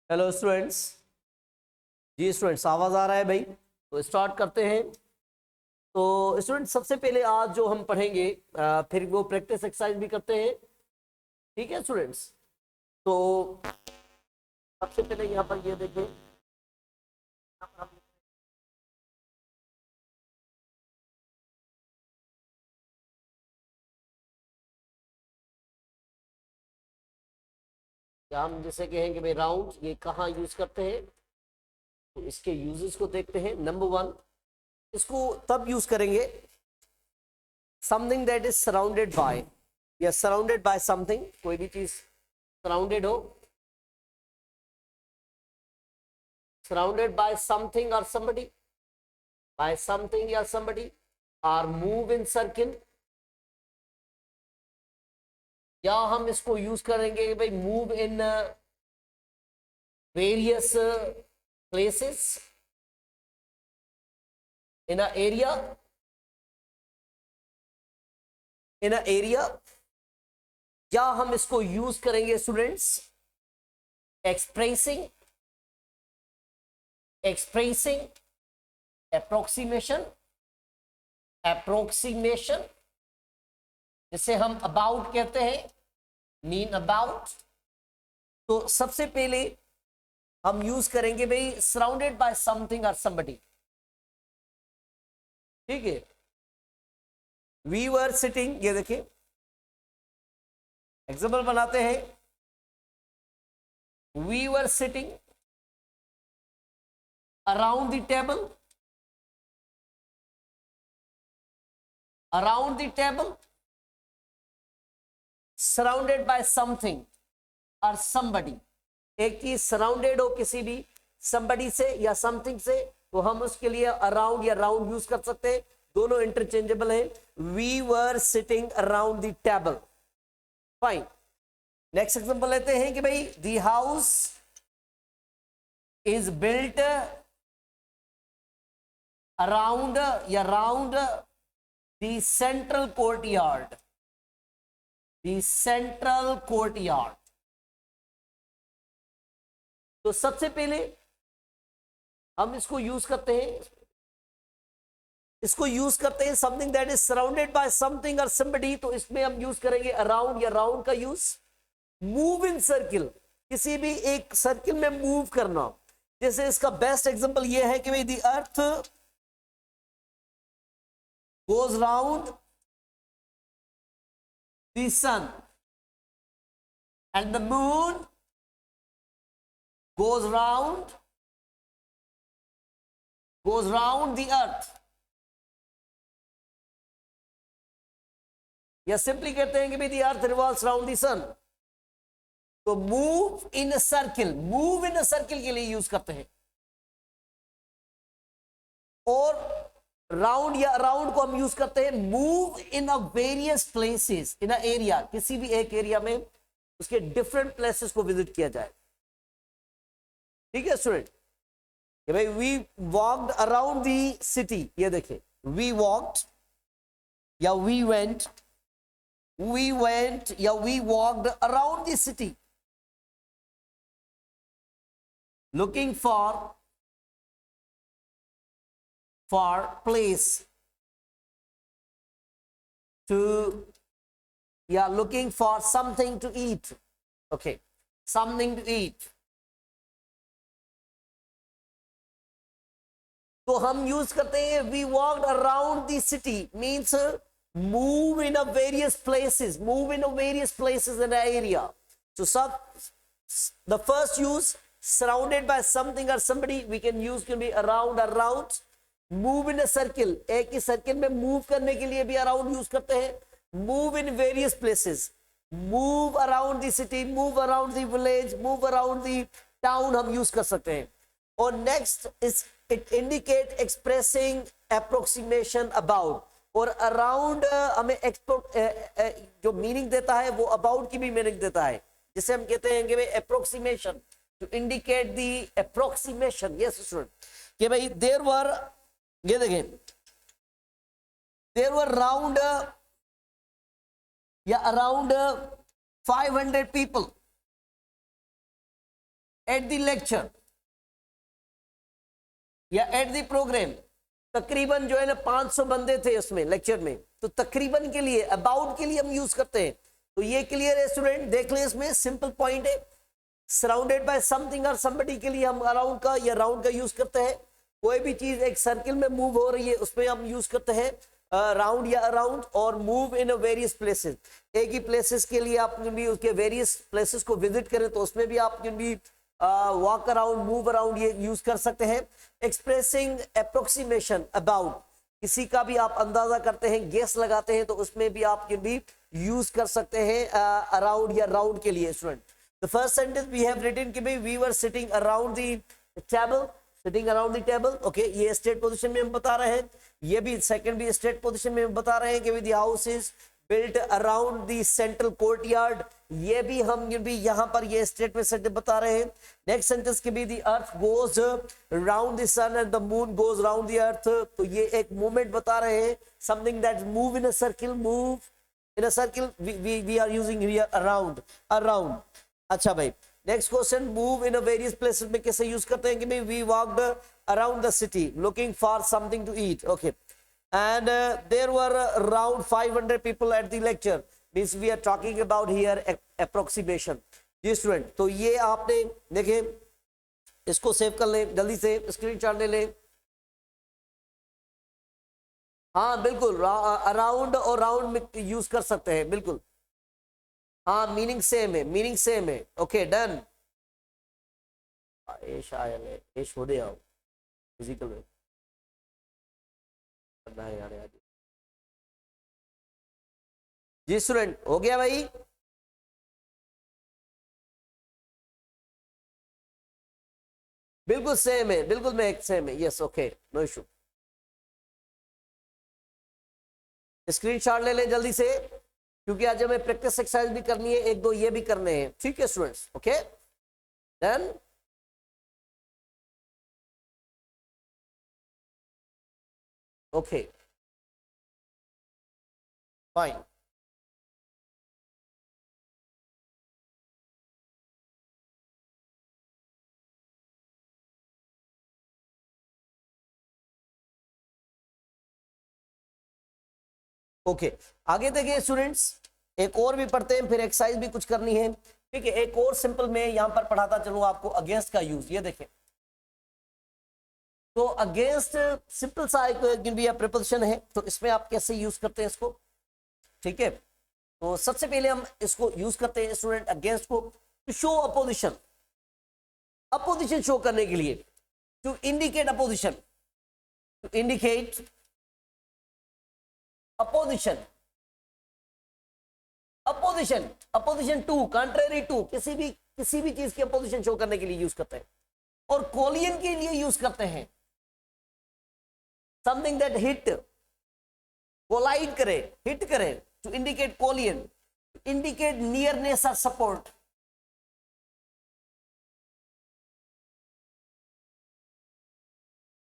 Hello students. जी students, आवाज आ रहा है भाई? तो स्टार्ट करते हैं। तो स्टूडेंट्स, सबसे पहले आज जो हम पढ़ेंगे फिर वो प्रैक्टिस एक्सरसाइज भी करते हैं। ठीक है स्टूडेंट्स? तो सबसे पहले यहाँ पर ये देखें, या हम जिसे कहेंगे भाई राउंड, ये कहाँ यूज करते हैं। तो इसके यूजेस को देखते हैं। नंबर वन, इसको तब यूज करेंगे something that is surrounded by, या सराउंडेड बाय समथिंग, कोई भी चीज सराउंडेड हो, surrounded by something or somebody, by something or somebody, or move in circle, या हम इसको यूज करेंगे कि भाई move in various places in a area, in a area, या हम इसको यूज करेंगे students expressing, expressing approximation, approximation जिसे हम अबाउट कहते हैं, मीन अबाउट। तो सबसे पहले हम यूज करेंगे भाई सराउंडेड बाय समथिंग और समबडी। ठीक है, वी वर सिटिंग, ये देखिए एग्जाम्पल बनाते हैं। We were sitting around the table, around the table, surrounded by something और somebody। एक चीज सराउंडेड हो किसी भी somebody से या समथिंग से, तो हम उसके लिए अराउंड या राउंड यूज कर सकते हैं, दोनों इंटरचेंजेबल हैं। We were sitting around the table, fine. Next example लेते हैं कि भाई the house is built around या round the central courtyard, the central courtyard. तो सबसे पहले हम इसको यूज करते हैं, इसको यूज करते हैं something that is surrounded by something और समबडी। तो इसमें हम यूज करेंगे अराउंड या राउंड का यूज। मूव इन सर्किल, किसी भी एक सर्किल में मूव करना। जैसे इसका बेस्ट एग्जांपल ये है कि भाई the earth goes round the sun and the moon goes round the earth, या सिंपली कहते हैं कि भाई the earth revolves around the sun। तो move in a circle, move in a circle के लिए यूज करते हैं। और राउंड या अराउंड को हम यूज करते हैं move in a various places in a area, किसी भी एक एरिया में उसके डिफरेंट प्लेसेस को विजिट किया जाए। ठीक है स्टूडेंट, कि भाई we walked around the city, ये देखिए वी वॉक्ड या वी वेंट, या we walked around the city looking for place to, या looking for something to eat, okay, something to eat। तो हम यूज करते हैं we walked around the city, means move in a various places, move in a various places in an area। So the first use surrounded by something or somebody, we can use can be around। move in a circle, एक ही circle में move करने के लिए भी around use करते हैं। move in various places, move around the city, move around the village, move around the town हम use कर सकते हैं। और next is it indicate expressing approximation about, और around हमें जो मीनिंग देता है वो about की भी मीनिंग देता है, जिसे हम कहते हैं कि भाई approximation, to indicate the approximation। yes student, कि भाई there were, ये देखें there were round या around 500 people at the lecture या एट द प्रोग्राम, तकरीबन जो है ना 500 बंदे थे उसमें लेक्चर में, तो तकरीबन के लिए, अबाउट के लिए हम यूज करते हैं। तो ये क्लियर है स्टूडेंट, देख लें इसमें सिंपल पॉइंट है। सराउंडेड बाय समथिंग और समबडी के लिए हम अराउंड का या राउंड का यूज करते हैं। कोई भी चीज एक सर्किल में मूव हो रही है उसमें हम यूज करते हैं राउंड या अराउंड। और मूव इन वेरियस प्लेसेस, एक ही प्लेसेस के लिए आप भी उसके वेरियस प्लेसेस को विजिट करें तो उसमें भी आप भी वॉक अराउंड, मूव अराउंड ये यूज कर सकते हैं। एक्सप्रेसिंग अप्रोक्सीमेशन अबाउट, किसी का भी आप अंदाजा करते हैं, गेस लगाते हैं, तो उसमें भी आप भी यूज कर सकते हैं अराउंड या राउंड के लिए student. The first sentence we have written कि भाई we were sitting around the table, sitting around the table. Okay, ये स्टेट पोजीशन में हम बता रहे हैं। ये भी सेकंड भी स्टेट पोजीशन में हम बता रहे हैं कि the house is built around the central courtyard, ये भी हम भी यहाँ पर ये स्टेट में सेंटेंस बता रहे हैं। नेक्स्ट सेंटेंस के भी the earth goes round the sun and the moon goes round the earth, तो ये एक मूवमेंट बता रहे हैं, something that move in a circle, move in a circle, we are using here around, around. अच्छा भाई, next question, move in various places में कैसे यूज करते हैं कि भाई we walked around the city looking for something to eat. Okay, and there were around 500 people at the lecture, means we are talking about here approximation। जी student, तो ये आपने देखे, इसको सेव कर लें, जल्दी से स्क्रीनशॉट ले लें। हाँ बिल्कुल, अराउंड और राउंड में यूज कर सकते हैं, बिल्कुल। हाँ, मीनिंग सेम है, मीनिंग सेम है। Okay done. एश आयल है, एश हो गया फिजिकल में यार। जी स्टूडेंट, हो गया भाई। बिल्कुल सेम है, बिल्कुल में एक सेम है। Yes, okay, no issue. Screenshot ले लें जल्दी से, क्योंकि आज हमें प्रैक्टिस एक्सरसाइज भी करनी है, एक दो ये भी करने हैं। ठीक है students, okay done. Okay fine. Okay, आगे देखिए स्टूडेंट्स, एक और भी पढ़ते हैं, फिर एक्सरसाइज भी कुछ करनी है। ठीक है, एक और सिंपल में यहां पर पढ़ाता चलूं आपको, अगेंस्ट का यूज। ये देखें, तो अगेंस्ट सिंपल सा एक प्रिपोजिशन है, तो इसमें आप कैसे यूज करते हैं इसको। ठीक है, तो सबसे पहले हम इसको यूज करते हैं स्टूडेंट अगेंस्ट को, to show opposition, opposition show करने के लिए, to indicate opposition, to indicate opposition, opposition, opposition to, contrary to, किसी भी चीज की अपोजिशन शो करने के लिए यूज करते हैं। और कोलियन के लिए यूज करते हैं, समथिंग दैट हिट, कोलाइड करे, हिट करे, टू इंडिकेट कोलियन, इंडिकेट नियरनेस और सपोर्ट।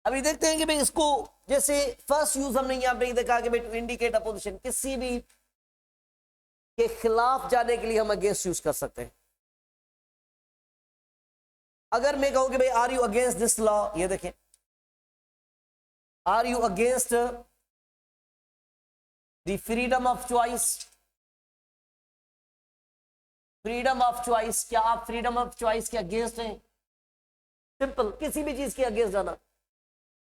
अभी देखते हैं कि भाई इसको, जैसे फर्स्ट यूज हमने यहां पे देखा कि भाई टू इंडिकेट अपोजिशन, किसी भी के खिलाफ जाने के लिए हम अगेंस्ट यूज कर सकते हैं। अगर मैं कहूं कि भाई are you against this law, ये देखें, are you against the freedom of choice, freedom of choice, क्या आप फ्रीडम ऑफ चॉइस के अगेंस्ट हैं? सिंपल, किसी भी चीज के अगेंस्ट जाना।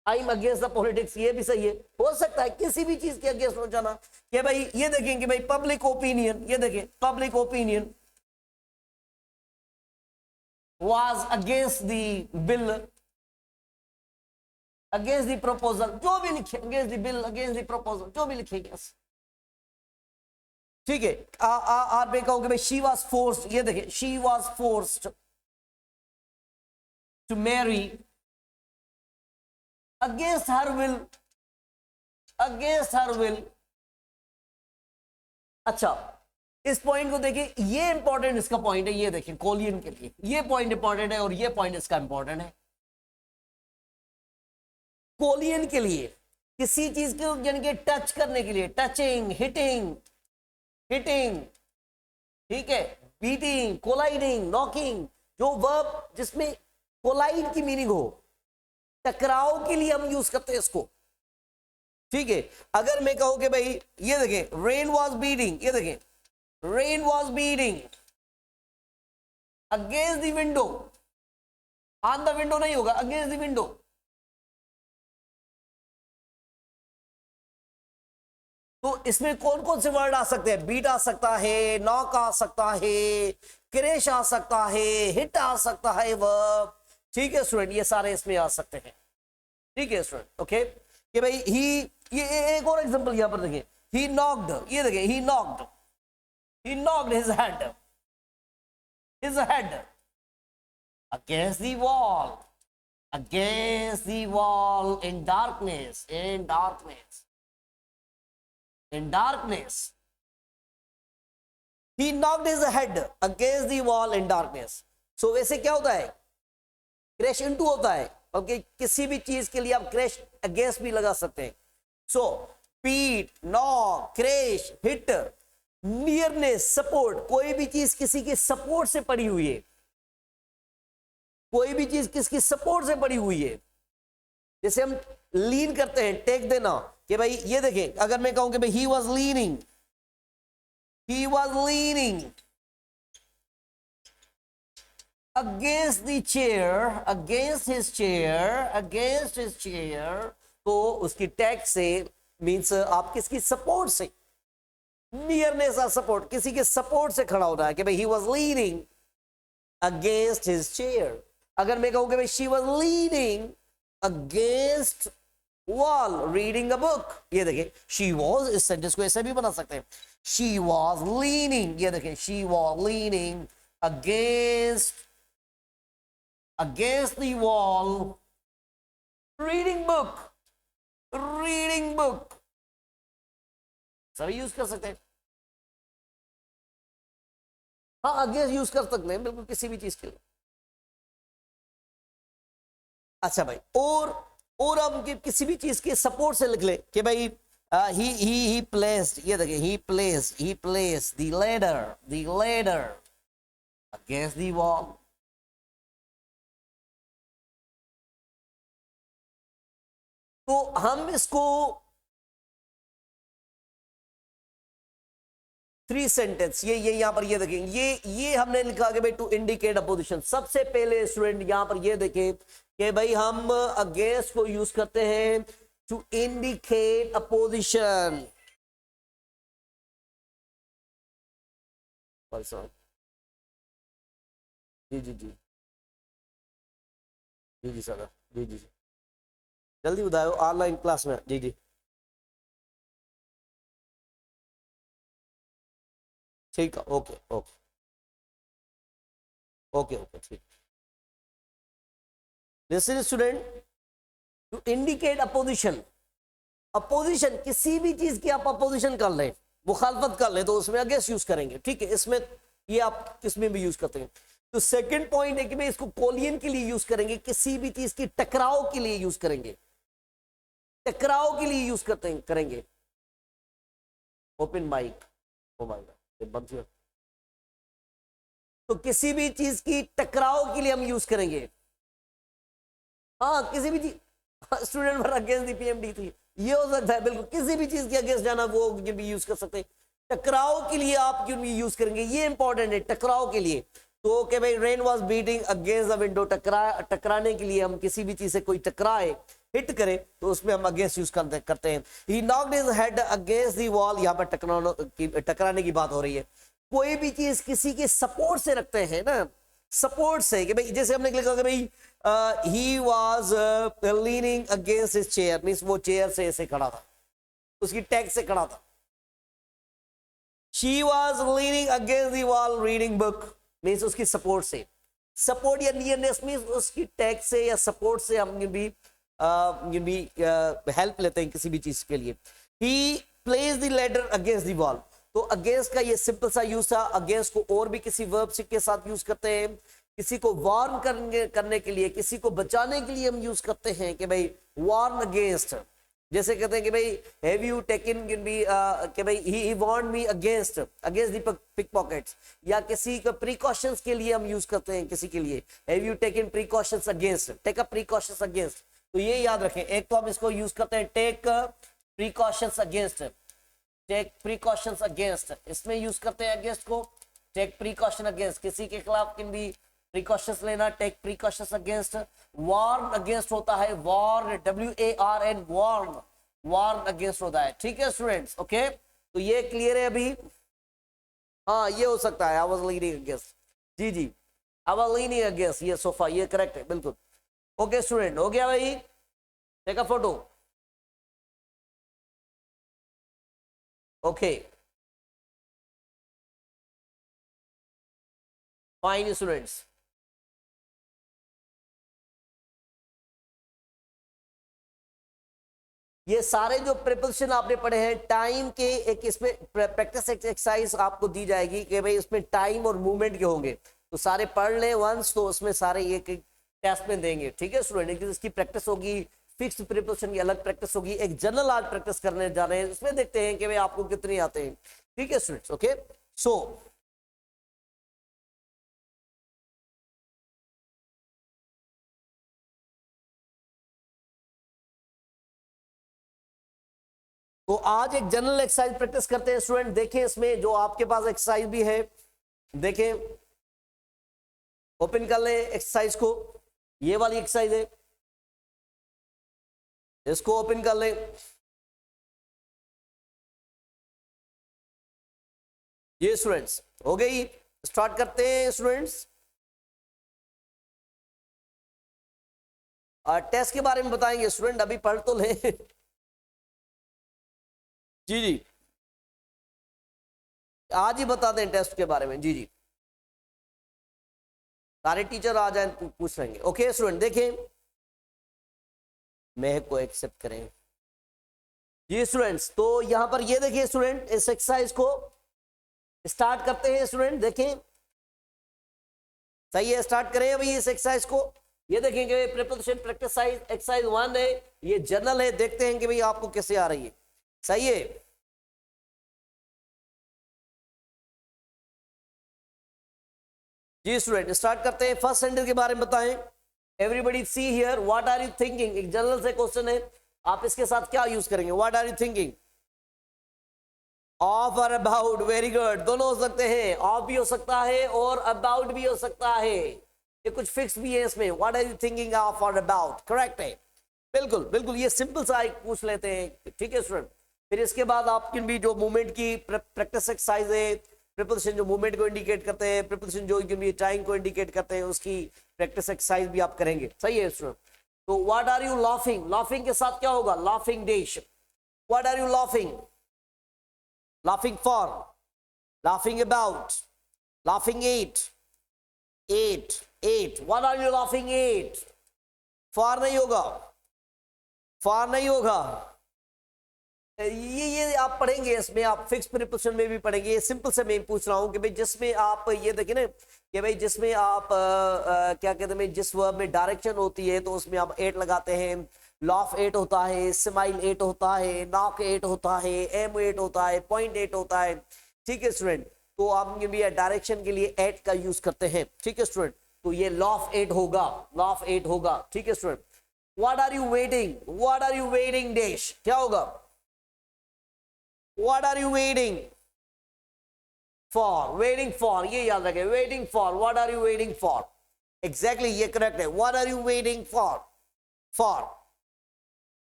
I am against the politics, ये भी सही है, हो सकता है किसी भी चीज के अगेंस्ट हो जाना कि भाई, ये देखें कि भाई पब्लिक ओपिनियन, ये देखें public opinion was against the bill, against the proposal, जो भी लिखे, against the bill, against the proposal, जो भी लिखेंगे। ठीक है, आप मैं कहूंगे भाई शी वाज फोर्स्ड, ये देखें she was forced to marry against her will, against her will. अच्छा, इस पॉइंट को देखिए, ये इंपॉर्टेंट इसका पॉइंट है, ये देखिए कोलियन के लिए ये पॉइंट इंपॉर्टेंट है और ये पॉइंट इसका इंपॉर्टेंट है। कोलियन के लिए किसी चीज को यानी कि टच करने के लिए, टचिंग, हिटिंग, हिटिंग, ठीक है, बीटिंग, कोलाइडिंग, नॉकिंग, जो वर्ब जिसमें कोलाइड की मीनिंग हो, टकराव के लिए हम यूज करते हैं इसको, ठीक है। अगर मैं कहूं कि भाई ये देखें रेन वॉज बीटिंग, ये देखें rain was beating against the window, on the window नहीं होगा, अगेंस्ट द विंडो। तो इसमें कौन कौन से वर्ड आ सकते हैं? बीट आ सकता है, नॉक आ सकता है, क्रैश आ सकता है, हिट आ सकता है वर्ब, ठीक है स्टूडेंट, ये सारे इसमें आ सकते हैं, ठीक है स्टूडेंट। ओके कि भाई ही, ये एक और एग्जांपल यहां पर देखिए, ही नॉक्ड, ये देखिए ही knocked his head against the wall, against the wall in darkness, in darkness, in darkness. He knocked his head against the wall in darkness. So वैसे क्या होता है? क्रैश इनटू होता है, बल्कि किसी भी चीज के लिए आप क्रैश अगेंस्ट भी लगा सकते हैं। So beat, knock, crash, hit, nearness, support, कोई भी चीज किसी के सपोर्ट से पड़ी हुई है, कोई भी चीज किसकी सपोर्ट से पड़ी हुई है। जैसे हम लीन करते हैं, टेक देना, कि भाई ये देखें, अगर मैं कहूं कि भाई he was leaning against the chair, against his chair, तो उसकी टेक से मीन्स आप किसकी सपोर्ट से, नियरनेस और सपोर्ट, किसी के सपोर्ट से खड़ा होता है कि भाई he was leaning against his chair. अगर मैं कहूं कि भाई she was leaning against wall reading a book, ये देखिए शी वॉज, इस सेंटेंस को ऐसे भी बना सकते हैं, शी वॉज लीनिंग, ये देखिए she was leaning against the wall reading book, सभी यूज कर सकते हैं। हाँ अगेंस्ट यूज कर सकते हैं बिल्कुल किसी भी चीज के लिए। अच्छा भाई, और हम किसी भी चीज के सपोर्ट से लिख ले कि भाई he placed, ये देखिए he placed the ladder against the wall। तो हम इसको 3 सेंटेंस, ये यहां पर ये देखें, ये हमने लिखा कि भाई टू इंडिकेट अ पोजीशन। सबसे पहले स्टूडेंट यहां पर ये देखें कि भाई हम अगेंस्ट को यूज करते हैं टू इंडिकेट अ पोजीशन। जी सर, जी जल्दी बताओ, ऑनलाइन क्लास में। जी ठीक है, ओके ठीक। Listen student, to indicate opposition, opposition किसी भी चीज की आप अपोजिशन कर लें, मुखालफत कर लें, तो उसमें अगेंस्ट यूज करेंगे, ठीक है। इसमें ये आप किसमें भी यूज करते हैं। तो सेकंड पॉइंट है कि भाई इसको कोलियन के लिए यूज करेंगे, किसी भी चीज की टकराव के लिए यूज करेंगे, टकराव के लिए यूज करेंगे। Open mic, oh my God, बंद किया। तो किसी भी चीज की टकराव के लिए हम यूज करेंगे। हाँ किसी भी चीज, स्टूडेंट पर अगेंस्ट दी पीएमडी थी, ये हो सकता है बिल्कुल, किसी भी चीज के अगेंस्ट जाना वो भी यूज कर सकते हैं। टकराव के लिए आप क्यों नहीं यूज करेंगे, ये इंपॉर्टेंट है, टकराव के लिए। तो कि भाई rain was beating against the window, टकराने के लिए हम किसी भी चीज से कोई टकराए, हिट करे, तो उसमें हम अगेंस्ट यूज करते हैं। ही knocked his head against the wall, यहाँ पर टकराने की बात हो रही है। कोई भी चीज किसी के सपोर्ट से रखते हैं ना, सपोर्ट से, कि भाई जैसे हमने लिखा कि भाई he was leaning against his chair, means वो चेयर से ऐसे खड़ा था, उसकी टैग से खड़ा था। She was leaning against the wall reading book, means उसकी सपोर्ट से, सपोर्ट या नियरनेस मींस उसकी टैग से या सपोर्ट से हम भी हेल्प लेते हैं किसी भी चीज के लिए। He place the ladder against the wall, तो अगेंस्ट का ये सिंपल सा यूज था। अगेंस्ट को और भी किसी वर्ब के साथ यूज करते हैं, किसी को वार्न करने के लिए, किसी को बचाने के लिए हम यूज करते हैं कि भाई वार्न अगेंस्ट, जैसे कहते हैं कि भाई हैव यू टेकन कि भाई he warn me against the pick pockets, या किसी का प्रिकॉशंस के लिए हम यूज करते हैं, किसी के लिए have you taken precautions against, take a precautions against. तो ये याद रखें, एक तो हम इसको यूज करते हैं take precautions against, take precautions against, इसमें यूज करते हैं अगेंस्ट को, टेक प्रिकॉशन अगेंस्ट, किसी के खिलाफ किन भी प्रिकॉशंस लेना, take precautions against. Warn against होता है warn, WARN, warn, warn against होता है। ठीक है स्टूडेंट्स, ओके, तो ये क्लियर है अभी। हाँ ये हो सकता है, आई वाज लीनिंग अगेंस्ट, जी जी आई वाज लीनिंग अगेंस्ट ये सोफा, ये करेक्ट है बिल्कुल। ओके स्टूडेंट, हो गया भाई, take a photo. Okay fine students, ये सारे जो प्रिपरेशन आपने पढ़े हैं टाइम के, एक इसमें प्रैक्टिस एक्सरसाइज आपको दी जाएगी कि भाई इसमें टाइम और मूवमेंट के होंगे, तो सारे पढ़ लें वंस, तो उसमें सारे एक टेस्ट में देंगे। ठीक है स्टूडेंट, इसकी प्रैक्टिस होगी, फिक्स प्रिपरेशन की अलग प्रैक्टिस होगी, एक जनरल आज प्रैक्टिस करने जा रहे हैं, इसमें देखते हैं कि भाई आपको कितने आते हैं। ठीक है स्टूडेंट्स, ओके सो तो आज एक जनरल एक्सरसाइज प्रैक्टिस करते हैं स्टूडेंट। देखें इसमें जो आपके पास एक्सरसाइज भी है, देखें ओपन कर लें एक्सरसाइज को, ये वाली एक्सरसाइज है, इसको ओपन कर लें। ये स्टूडेंट्स हो गई, स्टार्ट करते हैं स्टूडेंट्स। टेस्ट के बारे में बताएंगे स्टूडेंट, अभी पढ़ तो लें। जी जी आज ही बता दें टेस्ट के बारे में, जी जी सारे टीचर आ जाए पूछ लेंगे। ओके स्टूडेंट देखें, मैं को एक्सेप्ट करें जी स्टूडेंट्स। तो यहां पर ये देखिए स्टूडेंट, इस एक्सरसाइज को स्टार्ट करते हैं स्टूडेंट। देखें सही है, स्टार्ट करें अभी इस एक्सरसाइज को। ये देखेंगे प्रिपरेशन प्रैक्टिस एक्सरसाइज 1 है, ये जनरल है, देखते हैं कि भाई आपको कैसे आ रही है। सही है, जी स्टूडेंट स्टार्ट करते हैं। फर्स्ट सेंटेंस के बारे में बताएं। Everybody see here, what are you thinking, एक जनरल से क्वेश्चन है, आप इसके साथ क्या यूज करेंगे, what are you thinking, of और अबाउट, वेरी गुड, दोनों हो सकते हैं, ऑफ भी हो सकता है और अबाउट भी हो सकता है, ये कुछ फिक्स भी है इसमें, what are you thinking of और अबाउट, करेक्ट है, बिल्कुल बिल्कुल, ये सिंपल सा एक पूछ लेते हैं। ठीक है स्टूडेंट, फिर इसके बाद आपकी भी जो मूवमेंट की प्रैक्टिस एक्सरसाइज है, प्रिपरेशन जो मूवमेंट को इंडिकेट करते हैं, प्रिपरेशन जो टाइम को इंडिकेट करते हैं, उसकी प्रैक्टिस एक्सरसाइज भी आप करेंगे। सही है स्टूडेंट। तो what are you laughing, laughing के साथ क्या होगा, laughing dash, what are you laughing, laughing for, laughing about, laughing at, at, what are you laughing at, for नहीं होगा, फॉर नहीं होगा, ये आप पढ़ेंगे, इसमें आप फिक्स प्रिपरेशन में भी पढ़ेंगे। ये सिंपल से मैं पूछ रहा हूँ कि भाई जिसमें आप ये देखिए ना कि भाई जिसमें आप क्या कहते हैं, जिस वर्ब में डायरेक्शन होती है तो उसमें आप 8 लगाते हैं, लॉफ 8 होता है, स्माइल 8 होता है, नॉक 8 होता है, एम 8 होता है, पॉइंट 8 होता है। ठीक है स्टूडेंट, तो आप भी डायरेक्शन के लिए 8 का यूज करते हैं। ठीक है स्टूडेंट, तो ये लॉफ 8 होगा, लॉफ 8 होगा। ठीक है student, what are you waiting, what are you waiting dash, क्या होगा, What are you waiting for? Waiting for, ये याद रखें, waiting for, what are you waiting for? Exactly, ये correct है, what are you waiting for? For.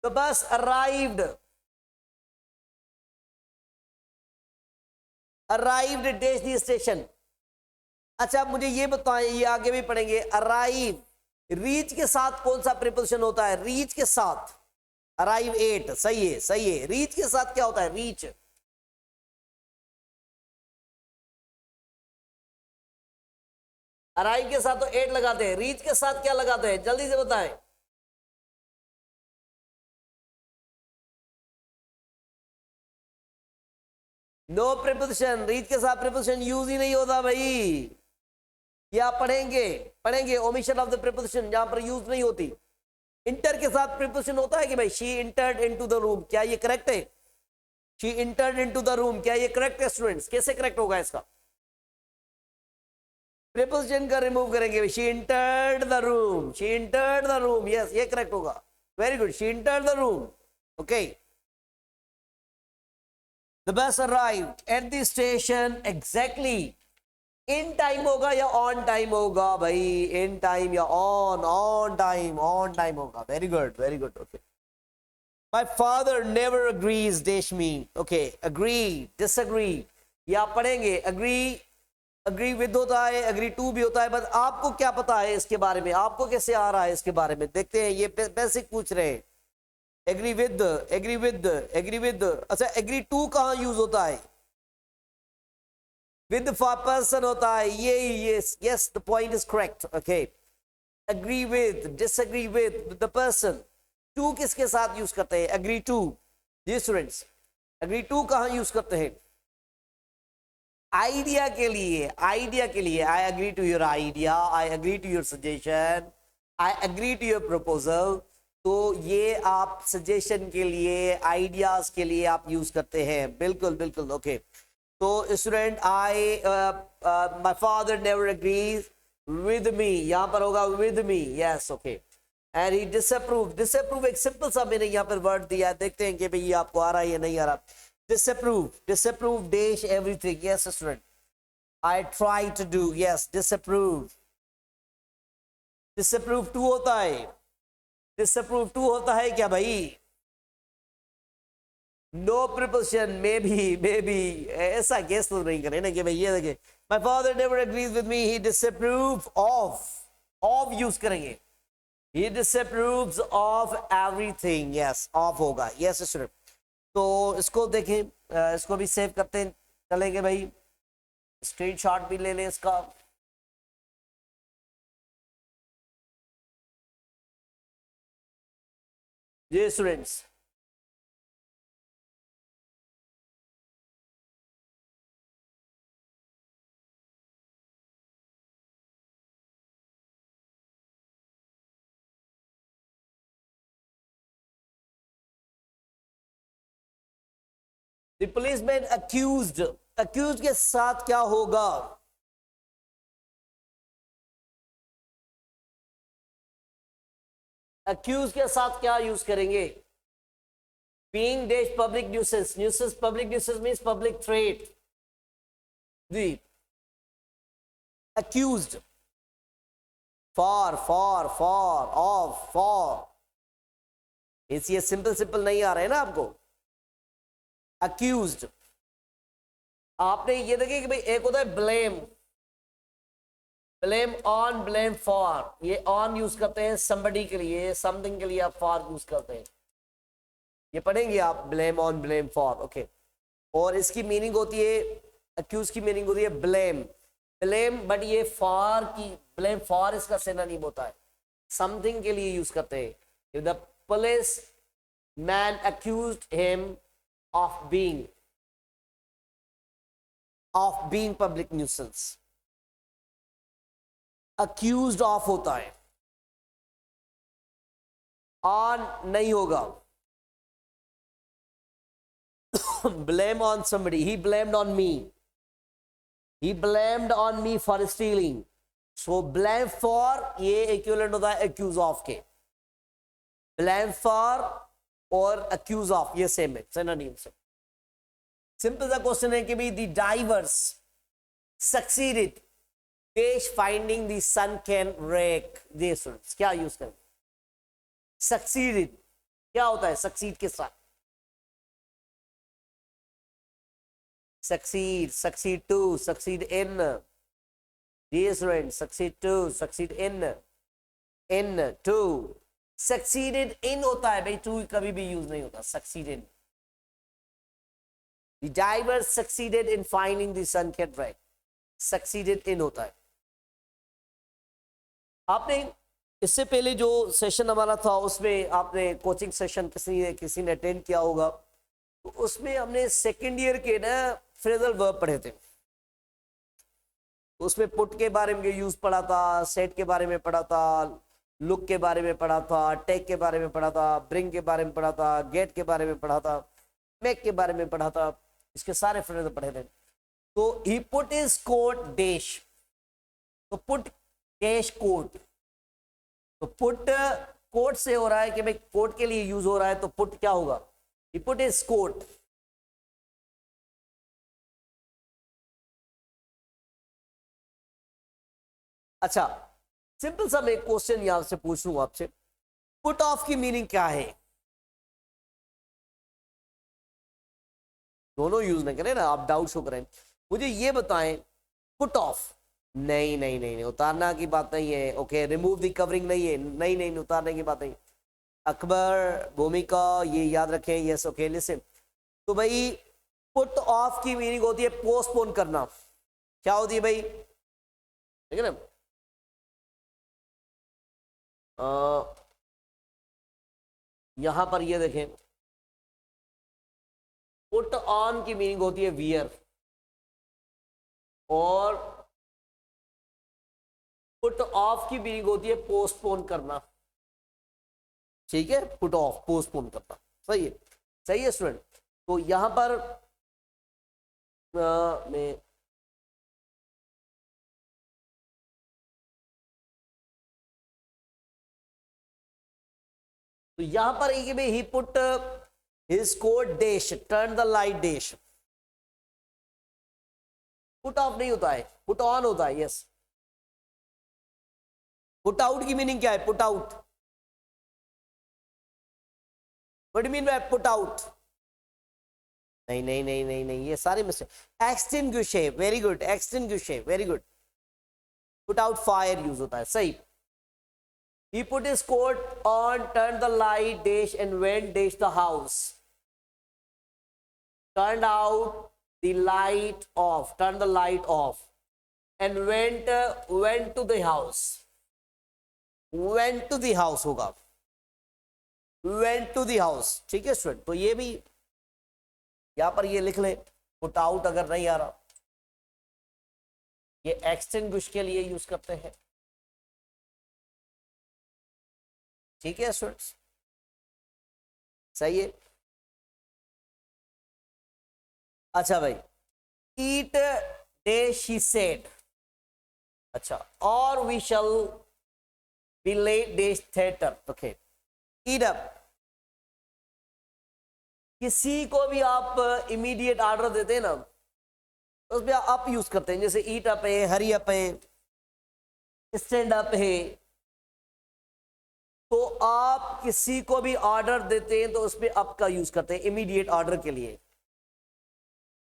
The bus arrived. Arrived dash the station. अच्छा मुझे ये बताएं, ये आगे भी पढ़ेंगे। Arrive, reach के साथ कौन सा प्रिपोजिशन होता है, reach के साथ, arrive 8, सही है, सही है। reach के साथ क्या होता है, reach, अराइव के साथ तो 8 लगाते हैं, रीच के साथ क्या लगाते हैं, जल्दी से बताएं। नो प्रिपोजिशन, रीच के साथ प्रिपोजिशन यूज ही नहीं होता भाई, ये आप पढ़ेंगे, पढ़ेंगे ओमिशन ऑफ द प्रिपोजिशन जहां पर यूज नहीं होती। इंटर के साथ प्रीपोजिशन होता है कि भाई she entered into the room, क्या ये करेक्ट है? She entered into the room, क्या ये करेक्ट है स्टूडेंट्स? कैसे करेक्ट होगा इसका? प्रीपोजिशन का रिमूव करेंगे, she entered the room, she entered the room, yes ये करेक्ट होगा। Very good, she entered the room. Okay, the bus arrived at the station exactly, in time होगा या ऑन टाइम होगा भाई? इन टाइम या on time? On time होगा। Very good, very good. Okay, my father never agrees देशमी। Okay, agree, disagree, ये आप पढ़ेंगे। अग्री विद होता है, अग्री टू भी होता है, बट आपको क्या पता है इसके बारे में? आपको कैसे आ रहा है इसके बारे में? देखते हैं, ये बेसिक पूछ रहे हैं। Agree with, agree with, agree with. अच्छा, एग्री टू कहाँ यूज होता है? विद फॉर पर्सन होता है। ये yes yes, the point is correct. Okay, agree with, disagree with the person. To किसके साथ यूज करते हैं? Agree to. जी स्टूडेंट्स, अग्री टू कहाँ यूज करते हैं? आइडिया के लिए, आइडिया के लिए। I agree to your idea, I agree to your suggestion, I agree to your proposal. तो ये आप सजेशन के लिए, आइडियाज के लिए आप यूज करते हैं। बिल्कुल बिल्कुल। ओके, तो student, I my father never agrees with मी, यहां पर होगा with me. Yes, okay. And he disapprove, disapprove एक सिंपल सा मैंने यहाँ पर वर्ड दिया, देखते हैं कि भाई ये आपको आ रहा है या नहीं आ रहा। disapprove, disapprove dash everything. Yes student, I try to do. Yes, disapprove, disapprove to होता है, disapprove टू होता है क्या भाई? नो प्रिपोजिशन, मे बी, ऐसा गेस तो नहीं करें ना कि भाई ये देखिए, my father never agrees with me, he disapprove of use करेंगे, he disapproves of everything. Yes, of होगा। यस स्टूडेंट, तो इसको देखें, इसको भी सेव करते चलेंगे भाई, स्क्रीनशॉट भी ले लें इसका। जी students, The policeman accused, accused के साथ क्या होगा? accused के साथ क्या यूज करेंगे? being dash public nuisance, nuisance public nuisance means public threat. जी, accused, for ये सिंपल नहीं आ रहे हैं ना आपको? accused, आपने ये देखिए कि भाई एक होता है blame, blame on, blame for, ये ऑन यूज करते हैं somebody के लिए, समथिंग के लिए आप फॉर यूज करते हैं, ये पढ़ेंगे आप, blame on, blame for. Okay, और इसकी मीनिंग होती है, अक्यूज की मीनिंग होती है ब्लेम, ब्लेम, बट ये फॉर की, ब्लेम फॉर इसका सिनोनिम होता है, समथिंग के लिए यूज करते हैं। The police man accused him of being public nuisance, accused of होता है, on नहीं होगा। blame on somebody, he blamed on me, he blamed on me for stealing, so blame for ये equivalent होता है accuse of के, blame for और accuse of ये सेम है, synonym से। सिंपल सा क्वेश्चन है कि भाई the divers succeeded dash finding the sunken wreck, दे स्टूडेंट्स क्या यूज करें? सक्सीडेड क्या होता है सक्सीड के साथ? Succeed, succeed to, succeed in, दे students succeed to, succeed in to, succeeded in होता है भाई, टू कभी भी यूज नहीं होता, succeeded. The divers succeeded in finding the sunken wreck, succeeded in होता है। आपने इससे पहले जो सेशन हमारा था उसमें आपने कोचिंग सेशन किसी ने अटेंड किया होगा, तो उसमें हमने सेकेंड ईयर के ना फ्रेजल वर्ब पढ़े थे, उसमें पुट के बारे में यूज पढ़ा था, सेट के बारे में पढ़ा था, लुक के बारे में पढ़ा था, टेक के बारे में पढ़ा था, ब्रिंग के बारे में पढ़ा था, गेट के बारे में पढ़ा था, मेक के बारे में पढ़ा था, इसके सारे फ्रेज पढ़े थे। तो ही पुट इज कोट डैश, तो पुट डैश कोट, तो पुट कोट से हो रहा है कि भाई कोट के लिए यूज हो रहा है, तो पुट क्या होगा, ही पुट इज कोट। अच्छा, सिंपल सा मैं क्वेश्चन यहां से पूछ लूं आपसे, पुट ऑफ की मीनिंग क्या है? दोनों यूज ना करें ना, आप डाउट शो करें, मुझे ये बताएं पुट ऑफ। नहीं नहीं नहीं नहीं, उतारना की बात नहीं है। ओके, रिमूव द कवरिंग नहीं है, नहीं नहीं, उतारने की बात नहीं। अकबर, भूमिका, ये याद रखें। Yes, okay, listen. तो भाई पुट ऑफ की मीनिंग होती है पोस्टपोन करना। क्या होती है भाई, ठीक है ना? यहां पर ये देखें, पुट ऑन की मीनिंग होती है वियर, और पुट ऑफ की मीनिंग होती है पोस्टपोन करना। ठीक है, पुट ऑफ पोस्टपोन करना, सही है, सही है स्टूडेंट। तो यहां पर मैं तो यहां पर ही put his coat dash turn the light dash. Put off नहीं होता है, पुट ऑन होता है। यस, पुट आउट की मीनिंग क्या है? Put out, what do mean by put out? नहीं नहीं नहीं नहीं नहीं, ये सारे mistake. Extinguish, very good, extinguish, very good. Put out fire use होता है, सही। He put his coat on, turned the light, dash, and went, dash the house. Turned out the light off, turned the light off, and went to the house. Went to the house होगा, went to the house। ठीक है स्टूडेंट, तो ये भी यहां पर ये लिख ले, पुट आउट अगर नहीं आ रहा, ये एक्सटिंग्विश के लिए यूज करते हैं। ठीक है स्टूडेंट्स, सही है। अच्छा भाई, ईट डे शी सेड, अच्छा, और we shall be late the theatre. Okay, eat up, किसी को भी आप इमीडिएट ऑर्डर देते हैं ना, तो उसमें अप यूज करते हैं, जैसे ईट अप है, हरी अप है, स्टैंड अप है। तो आप किसी को भी ऑर्डर देते हैं तो उसमें अप का यूज करते हैं इमीडिएट ऑर्डर के लिए।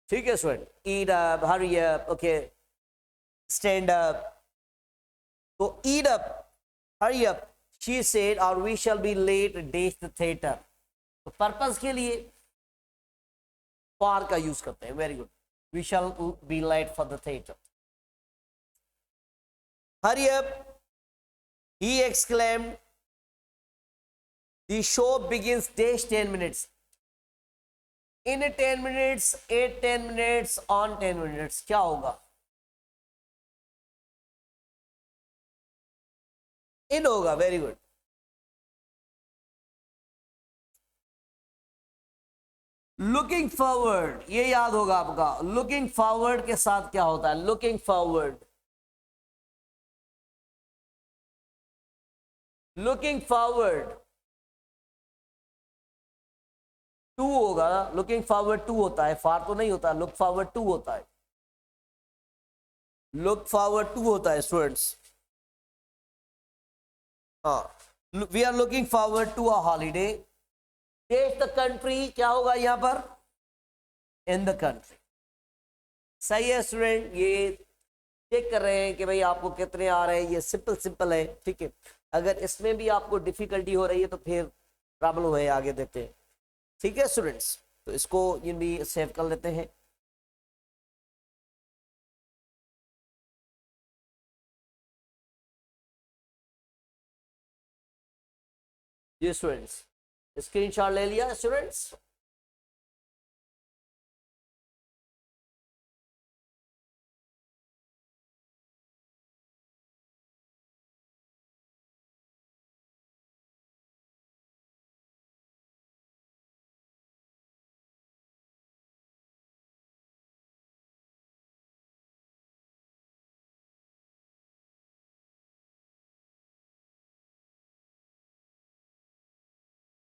ठीक है student, eat up, hurry up, okay, stand up. तो eat up, hurry up, she said, और we shall be late date the theatre. तो पर्पस के लिए फॉर का यूज करते हैं, very good. We shall be late for the theatre. Hurry up, he exclaimed, the show begins dash 10 minutes, in 10 minutes, 8 10 minutes, on 10 minutes। क्या होगा? इन होगा, very good. Looking forward, ये याद होगा आपका, लुकिंग फॉरवर्ड के साथ क्या होता है? Looking forward, looking forward to होगा। लुकिंग फॉरवर्ड टू होता है, फार तो नहीं होता, लुक फॉरवर्ड टू होता है, लुक फॉरवर्ड टू होता है स्टूडेंट्स। हाँ, we are looking forward to a holiday. Test the country क्या होगा यहां पर? In the country. सही है स्टूडेंट, ये चेक कर रहे हैं कि भाई आपको कितने आ रहे हैं, ये सिंपल सिंपल है। ठीक है, अगर इसमें भी आपको डिफिकल्टी हो रही है तो फिर प्रॉब्लम है, आगे देखते हैं। ठीक है स्टूडेंट्स, तो इसको ये भी सेव कर लेते हैं। जी स्टूडेंट्स, स्क्रीनशॉट ले लिया स्टूडेंट्स?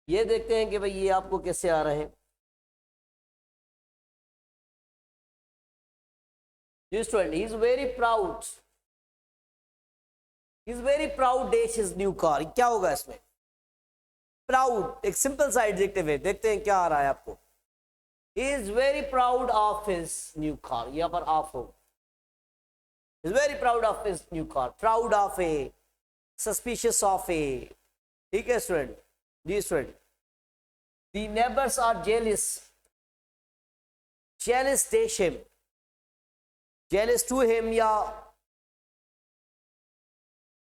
ये देखते हैं कि भाई ये आपको कैसे आ रहे हैं। This student, he is very proud. He is very proud dash his new car. क्या होगा इसमें? Proud एक सिंपल सा एडजेक्टिव है, देखते हैं क्या आ रहा है आपको। He is very proud of his new car. यहाँ पर ऑफ हो। He is very proud of his new car. Proud of a, suspicious of a. ठीक है स्टूडेंट, जी student. The neighbors are jealous. Jealous dash him. Jealous to him या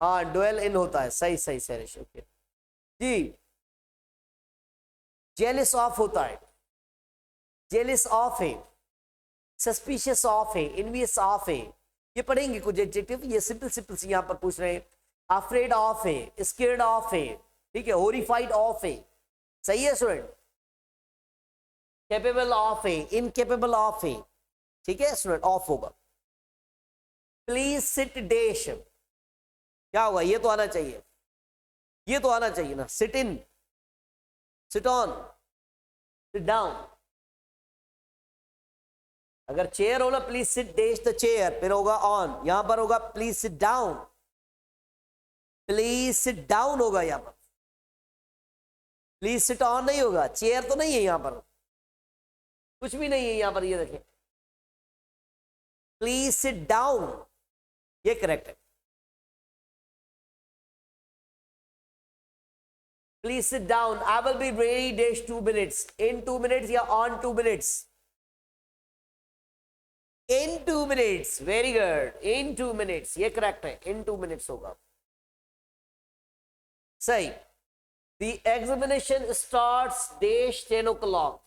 हाँ dwell in होता है, सही सही सही ओके जी। जेलिस ऑफ होता है, जेलिस ऑफ है, सस्पिशियस ऑफ है, इनवियस ऑफ है। ये पढ़ेंगे कुछ एडजेक्टिव, ये सिंपल सिंपल से यहां पर पूछ रहे हैं। अफ्रेड ऑफ है, स्केर्ड ऑफ है, ठीक है, होरिफाइड ऑफ है, सही है स्टूडेंट। कैपेबल ऑफ है, इनकेपेबल ऑफ है, ठीक है स्टूडेंट, ऑफ होगा। प्लीज सिट डैश, क्या होगा? ये तो आना चाहिए, ये तो आना चाहिए ना। Sit in, sit on, sit down. अगर चेयर होगा please sit dash the chair, फिर होगा ऑन। यहां पर होगा please sit down, please sit down होगा यहां पर, प्लीज सिट ऑन नहीं होगा। चेयर तो नहीं है यहां पर, कुछ भी नहीं है यहां पर, ये देखें, प्लीज सिट डाउन, ये करेक्ट है। Please sit down. I will be ready dash 2 minutes. In 2 minutes या on 2 minutes? In 2 minutes. Very good. In 2 minutes. ये correct है. In 2 minutes होगा. सही. The examination starts dash 10 o'clock.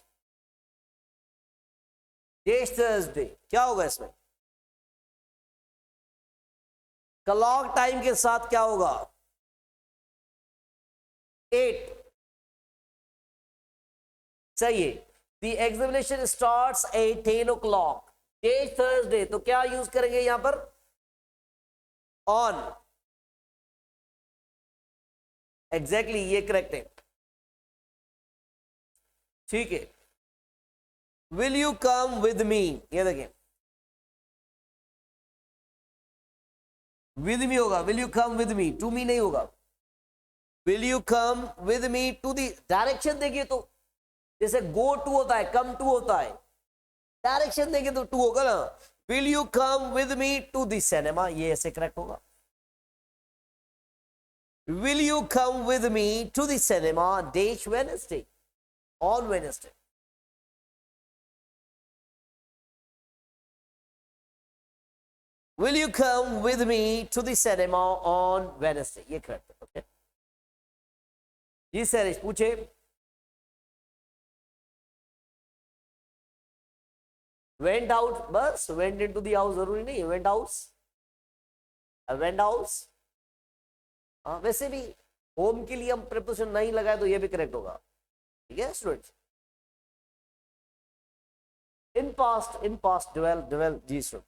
Dash Thursday. क्या होगा इसमें? क्लॉक टाइम के साथ क्या होगा? 8 सही है। The examination starts at 10 o'clock. Day Thursday, तो क्या यूज करेंगे यहां पर? On. Exactly, ये करेक्ट है, ठीक है। Will you come with me? ये देखें, with me होगा, will you come with me? To me नहीं होगा। Will you come with me to the, direction देखिए तो जैसे go to होता है, come to होता है, डायरेक्शन देखिए तो to होगा ना। Will you come with me to the cinema? ये ऐसे करेक्ट होगा। Will you come with me to the cinema dash Wednesday? On Wednesday. Will you come with me to the cinema on Wednesday? ये correct है, okay जी। Sir पूछे, went out, बस went into the house जरूरी नहीं है, went house, went house. हाँ वैसे भी होम के लिए हम प्रिपोजिशन नहीं लगाए तो ये भी करेक्ट होगा, ठीक है students. In past dwell, dwell जी student.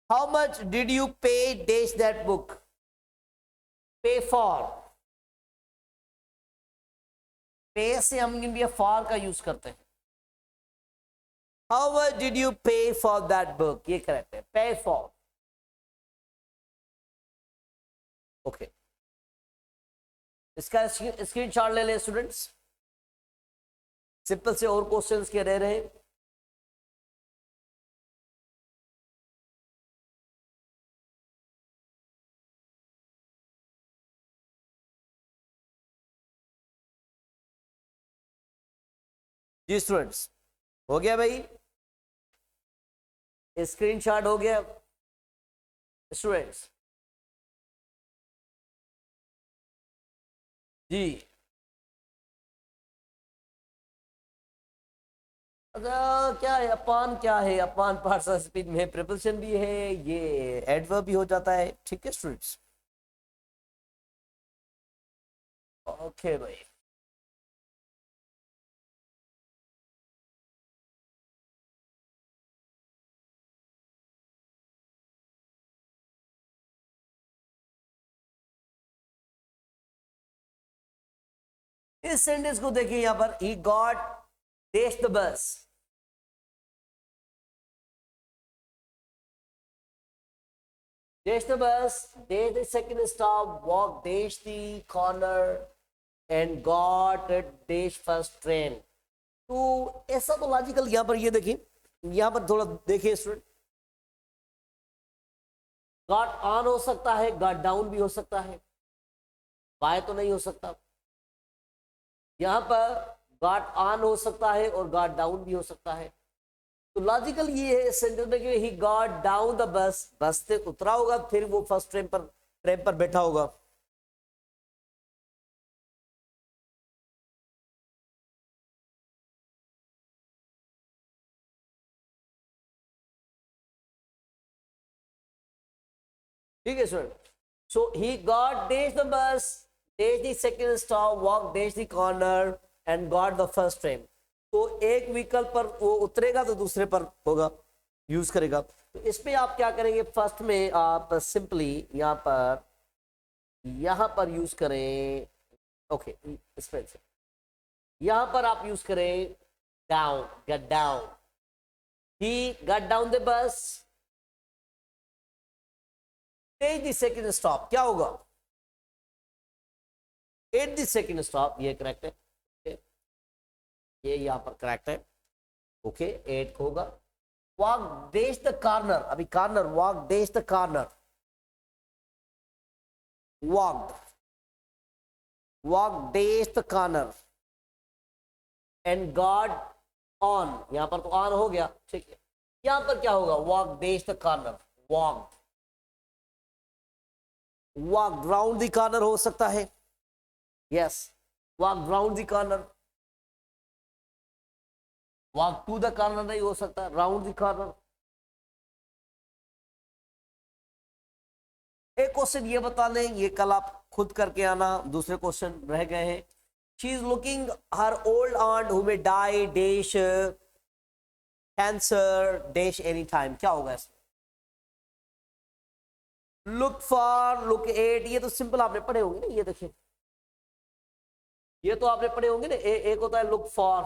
How much did you pay dash that book? Pay for, pay से हम इंडिया फॉर का यूज करते हैं। How much did you pay for that book? ये करेक्ट है, पे फॉर, ओके। इसका screenshot ले लें स्टूडेंट्स, सिंपल से और क्वेश्चंस के रह रहे हैं। जी स्टूडेंट्स, हो गया भाई, स्क्रीनशॉट हो गया स्टूडेंट्स जी। अगर क्या है अपान, क्या है अपान पार्टिसिपेट में प्रिपरेशन भी है, ये एडवर्ब भी हो जाता है, ठीक है स्टूडेंट्स, ओके भाई। इस सेंटेंस को देखिए यहां पर, he got dash the bus, dash the bus, dash the second stop, walk dash the corner and got a dash first train. तो ऐसा तो लॉजिकल यहां पर ये देखिए, यहां पर थोड़ा देखिए स्टूडेंट, गॉट ऑन हो सकता है, गॉट डाउन भी हो सकता है, बाय तो नहीं हो सकता। यहां पर गॉट ऑन हो सकता है और गॉट डाउन भी हो सकता है। तो लॉजिकल ये है सेंटेंस में कि ही गॉट डाउन द बस, बस से उतरा होगा, फिर वो फर्स्ट ट्रेन पर बैठा होगा। ठीक है student, so he got dash the bus, dash the second stop, walk dash the corner and got the first train. तो एक विकल्प पर वो उतरेगा तो दूसरे पर होगा, यूज करेगा। तो इसमें आप क्या करेंगे, फर्स्ट में आप सिंपली यहां पर यूज करें, ओके इसमें से यहां पर आप यूज करें down, get down, he got down the bus, take the second stop, क्या होगा, एट द सेकंड स्टॉप, ये करेक्ट है, ये यहां पर करेक्ट है, ओके एट होगा। वॉक डैश द कॉर्नर, अभी corner, walk dash the corner, walk dash the corner and got on, यहां पर तो ऑन हो गया, ठीक है। यहां पर क्या होगा, walk dash the corner, walk round the corner हो सकता है, yes, walk round the corner, walk to the corner नहीं हो सकता, राउंड द कॉर्नर। एक क्वेश्चन ये बता लें, ये कल आप खुद करके आना, दूसरे क्वेश्चन रह गए हैं। She is looking her old aunt who may die dash cancer dash any time, क्या होगा इसमें, लुक फॉर, लुक एट, ये तो सिंपल आपने पढ़े होंगे ना, ये देखिए, ये तो आपने पढ़े होंगे ना, एक होता है लुक फॉर,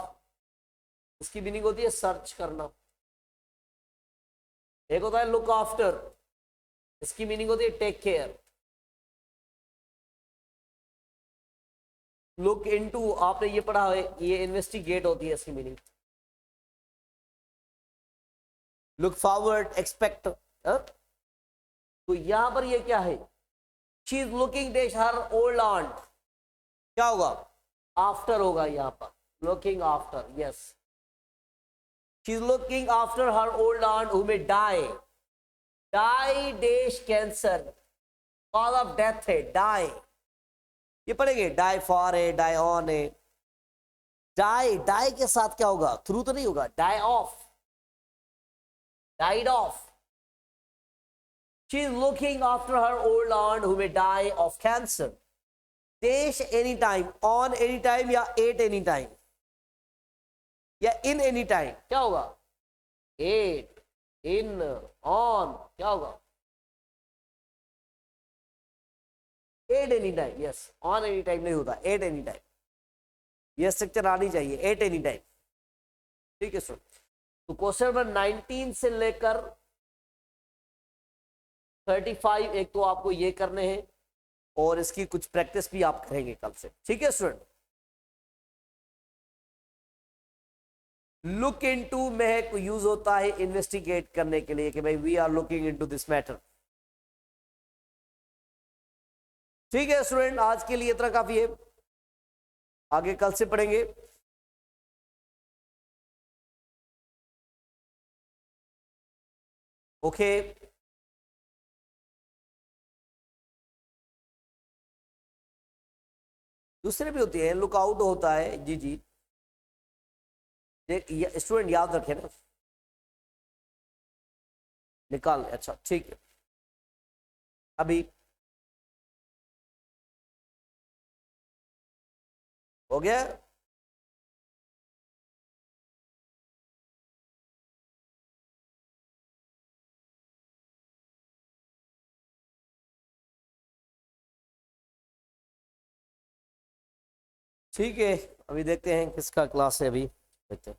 इसकी मीनिंग होती है सर्च करना। एक होता है लुक आफ्टर, इसकी मीनिंग होती है टेक केयर। लुक इनटू, आपने ये पढ़ा है, ये इन्वेस्टिगेट होती है इसकी मीनिंग। Look forward, expect. तो यहां पर ये क्या है, she is looking dash her old aunt, क्या होगा, आफ्टर होगा यहां पर, looking after, yes, she is looking after her old aunt who may die dash cancer, cause of death है डाई, ये पढ़ेंगे, डाई फॉर है, डाई ऑन है, डाई के साथ क्या होगा, थ्रू तो नहीं होगा, die off, died off. She is looking after her old aunt who may die of cancer. Dash anytime, on anytime या at anytime या in anytime, क्या होगा, at, in, on, क्या होगा, at anytime, yes, on anytime नहीं होता, at anytime, ये structure आनी चाहिए, at anytime। ठीक है सर, तो क्वेश्चन नंबर 19 से लेकर 35 एक तो आपको ये करने हैं, और इसकी कुछ प्रैक्टिस भी आप करेंगे कल से, ठीक है स्टूडेंट। लुक इनटू में यूज होता है इन्वेस्टिगेट करने के लिए, कि भाई we are looking into this matter. ठीक है स्टूडेंट, आज के लिए इतना काफी है, आगे कल से पढ़ेंगे। ओके दूसरे भी होती है, लुकआउट होता है, जी जी, स्टूडेंट याद रखें ना, निकाल, अच्छा ठीक है। अभी हो गया, ठीक है, अभी देखते हैं किसका क्लास है, अभी देखते हैं।